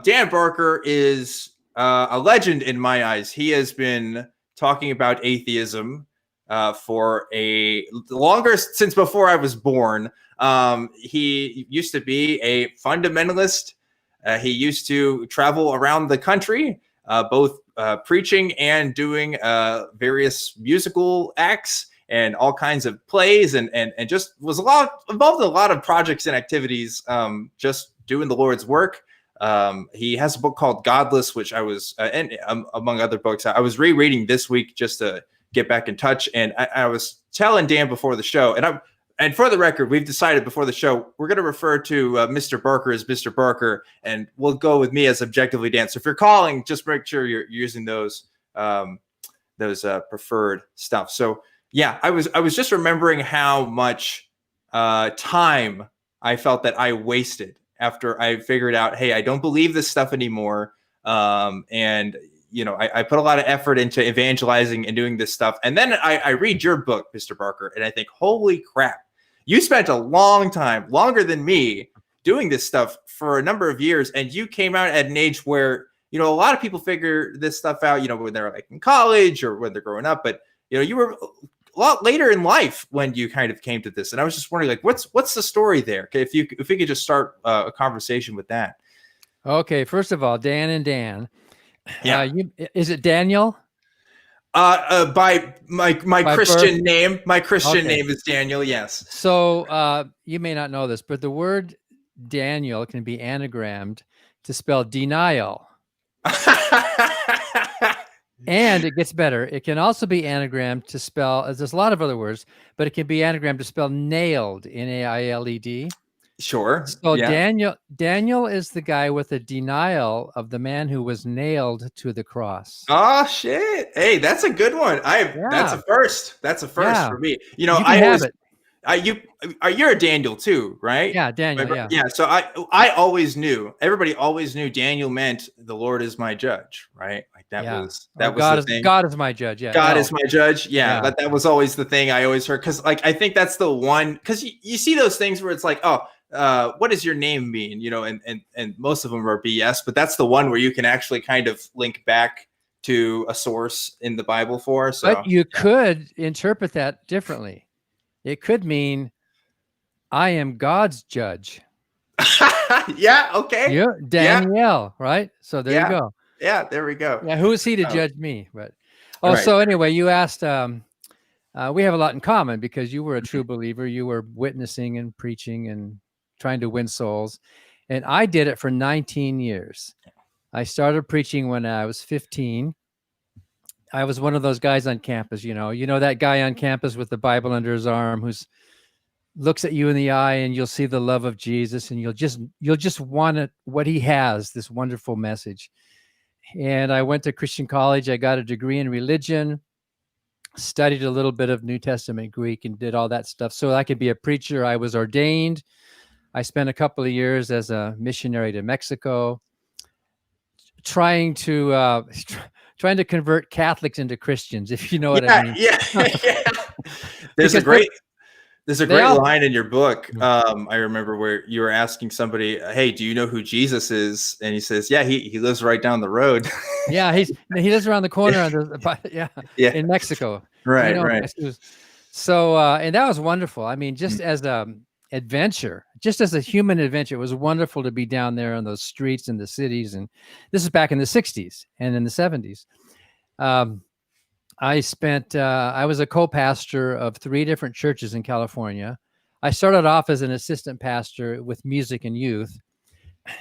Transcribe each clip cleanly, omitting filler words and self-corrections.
Dan Barker is a legend in my eyes. He has been talking about atheism for a longer since before I was born. He used to be a fundamentalist. He used to travel around the country, both preaching and doing various musical acts and all kinds of plays, and just was involved in a lot of projects and activities, just doing the Lord's work. He has a book called Godless, which I was, and among other books, I was rereading this week just to get back in touch. And I was telling Dan before the show, and for the record, we've decided before the show, we're going to refer to Mr. Barker as Mr. Barker, and we'll go with me as Objectively Dan. So if you're calling, just make sure you're using those preferred stuff. So yeah, I was just remembering how much time I felt that I wasted after I figured out, hey, I don't believe this stuff anymore. And I put a lot of effort into evangelizing and doing this stuff. And then I read your book, Mr. Barker, and I think, holy crap, you spent a long time, longer than me, doing this stuff for a number of years. And you came out at an age where, a lot of people figure this stuff out, when they're like in college or when they're growing up. But, you were a lot later in life when you kind of came to this. And I was just wondering, like, what's the story there? Okay, if we could just start a conversation with that. Okay, first of all, Dan and Dan. Yeah. Is it Daniel? By my Christian birth name. My Christian name is Daniel, yes. So you may not know this, but the word Daniel can be anagrammed to spell denial. And it gets better. It can also be anagrammed to spell, there's a lot of other words, but it can be anagrammed to spell nailed, Nailed. Sure. So yeah. Daniel is the guy with the denial of the man who was nailed to the cross. Oh shit! Hey, that's a good one. That's a first. That's a first for me. You're a Daniel too, right? Yeah, Daniel. Yeah. So I always knew. Everybody always knew Daniel meant the Lord is my judge, right? Like that was God the thing. God is my judge. Yeah. God is my judge. Yeah. But that was always the thing I always heard, because like I think that's the one, because you see those things where it's like, what does your name mean? And most of them are BS, but that's the one where you can actually kind of link back to a source in the Bible for. So but you could interpret that differently. It could mean I am God's judge. Yeah. Okay. Yeah, Daniel. Right. So there you go. Yeah. There we go. Yeah. Who is he to judge me? But so anyway, you asked. We have a lot in common because you were a true believer. You were witnessing and preaching and trying to win souls, and I did it for 19 years. I started preaching when I was 15. I was one of those guys on campus, that guy on campus with the Bible under his arm who's looks at you in the eye, and you'll see the love of Jesus, and you'll just want it, what he has, this wonderful message. And I went to Christian college. I got a degree in religion, studied a little bit of New Testament Greek, and did all that stuff so I could be a preacher. I was ordained. I spent a couple of years as a missionary to Mexico, trying to convert Catholics into Christians, if you know what I mean. Yeah. There's a great line in your book. I remember where you were asking somebody, "Hey, do you know who Jesus is?" And he says, "Yeah, he lives right down the road." Yeah, he lives around the corner in Mexico. Right. So and that was wonderful. I mean, just as adventure, just as a human adventure, it was wonderful to be down there on those streets in the cities. And this is back in the 60s and in the 70s. I was a co-pastor of 3 different churches in California. I started off as an assistant pastor with music and youth.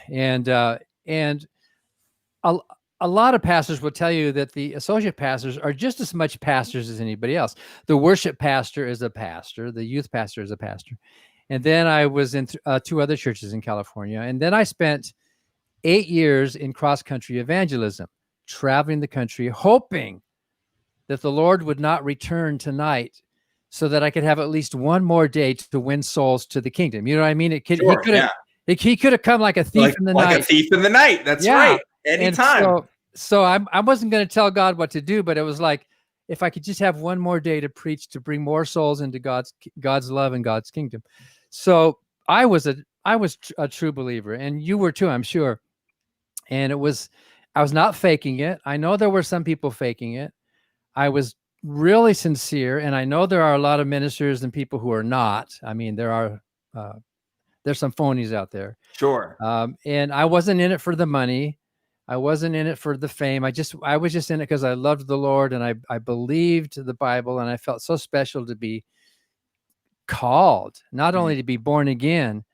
And a lot of pastors will tell you that the associate pastors are just as much pastors as anybody else. The worship pastor is a pastor. The youth pastor is a pastor. And then I was in 2 other churches in California. And then I spent 8 years in cross-country evangelism, traveling the country, hoping that the Lord would not return tonight so that I could have at least one more day to win souls to the kingdom. You know what I mean? He could have come like a thief in the night. Like a thief in the night. That's right. Anytime. So I wasn't going to tell God what to do, but it was like, if I could just have one more day to preach, to bring more souls into God's love and God's kingdom. So I was a true believer, and you were too, I'm sure. And I was not faking it. I know there were some people faking it. I was really sincere, and I know there are a lot of ministers and people who are not. I mean, there's some phonies out there. Sure. And I wasn't in it for the money. I wasn't in it for the fame. I was just in it because I loved the Lord, and I believed the Bible, and I felt so special to be called, not only to be born again,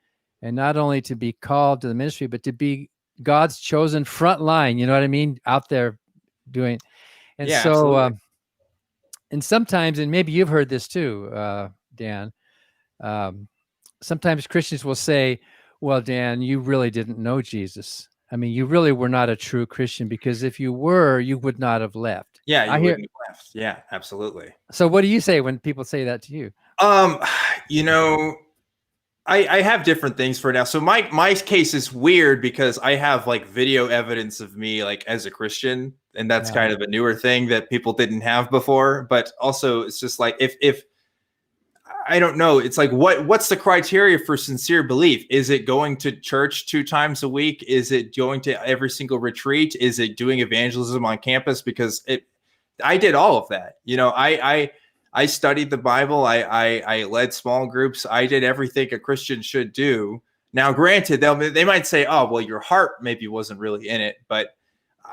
and not only to be called to the ministry, but to be God's chosen front line. You know what I mean? Out there doing. And Yeah, so, absolutely. and sometimes, and maybe you've heard this too, Dan, sometimes Christians will say, well, Dan, you really didn't know Jesus. I mean, you really were not a true Christian, because if you were, you would not have left. Yeah, I you hear. wouldn't have left. Yeah, absolutely. So what do you say when people say that to you? You know, I have different things for now. So my case is weird because I have like video evidence of me like as a Christian, and that's kind of a newer thing that people didn't have before. But also, it's just like if I don't know, it's like what's the criteria for sincere belief? Is it going to church 2 times a week? Is it going to every single retreat? Is it doing evangelism on campus? Because I did all of that. You know, I studied the Bible. I led small groups. I did everything a Christian should do. Now, granted, they might say, "Oh, well, your heart maybe wasn't really in it," but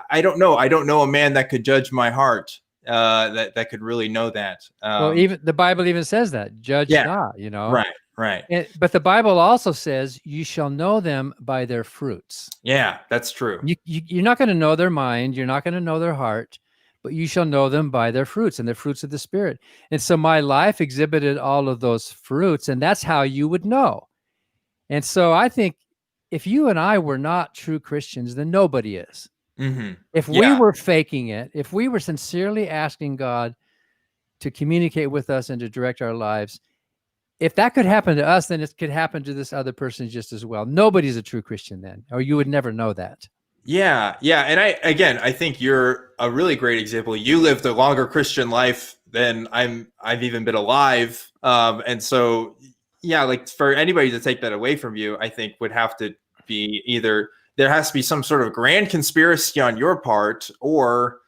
I don't know. I don't know a man that could judge my heart. That could really know that. Well, even the Bible even says that, judge not. You know, right. But the Bible also says, "You shall know them by their fruits." Yeah, that's true. You're not going to know their mind. You're not going to know their heart. But you shall know them by their fruits, and the fruits of the Spirit. And so my life exhibited all of those fruits, and that's how you would know. And so I think if you and I were not true Christians, then nobody is. Mm-hmm. If we were faking it, if we were sincerely asking God to communicate with us and to direct our lives, if that could happen to us, then it could happen to this other person just as well. Nobody's a true Christian then, or you would never know that. Yeah. And I think you're a really great example. You lived a longer Christian life than I've even been alive. And so, yeah, like for anybody to take that away from you, I think would have to be either there has to be some sort of grand conspiracy on your part, or,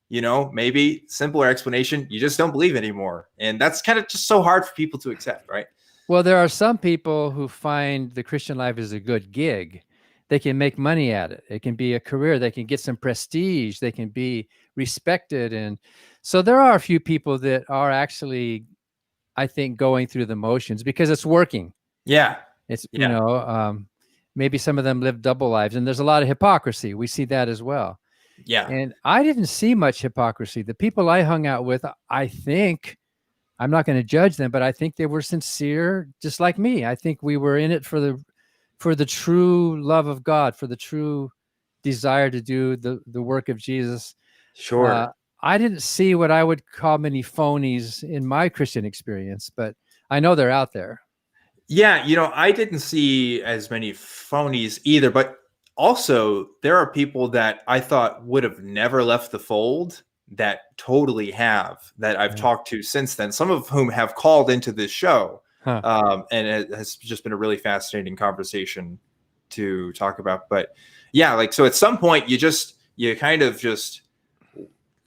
you know, maybe simpler explanation, you just don't believe anymore. And that's kind of just so hard for people to accept, right? Well, there are some people who find the Christian life is a good gig. They can make money at it. It can be a career. They can get some prestige. They can be respected. And so there are a few people that are actually, I think, going through the motions because it's working. Yeah. It's, you know, maybe some of them live double lives, and there's a lot of hypocrisy. We see that as well. Yeah. And I didn't see much hypocrisy. The people I hung out with, I think, I'm not going to judge them, but I think they were sincere, just like me. I think we were in it for the true love of God, for the true desire to do the work of Jesus. Sure. I didn't see what I would call many phonies in my Christian experience, but I know they're out there. Yeah, you know, I didn't see as many phonies either, but also there are people that I thought would have never left the fold that totally have, that I've talked to since then, some of whom have called into this show. And it has just been a really fascinating conversation to talk about. But yeah, like, so at some point you kind of just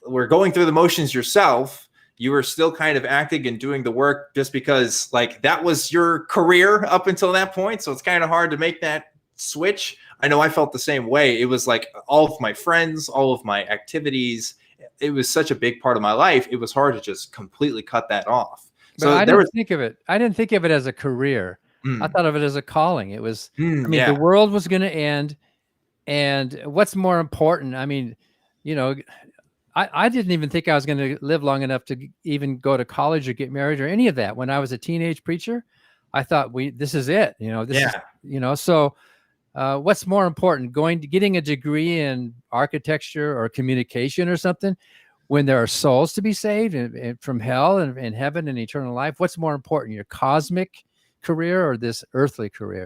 were going through the motions yourself. You were still kind of acting and doing the work just because like that was your career up until that point. So it's kind of hard to make that switch. I know I felt the same way. It was like all of my friends, all of my activities. It was such a big part of my life. It was hard to just completely cut that off. But So I didn't think of it as a career. I thought of it as a calling. It was, the world was going to end. And what's more important? I mean, you know, I didn't even think I was going to live long enough to even go to college or get married or any of that. When I was a teenage preacher, I thought this is it, you know, this is, you know, so what's more important, getting a degree in architecture or communication or something, when there are souls to be saved and from hell and heaven and eternal life? What's more important, your cosmic career or this earthly career?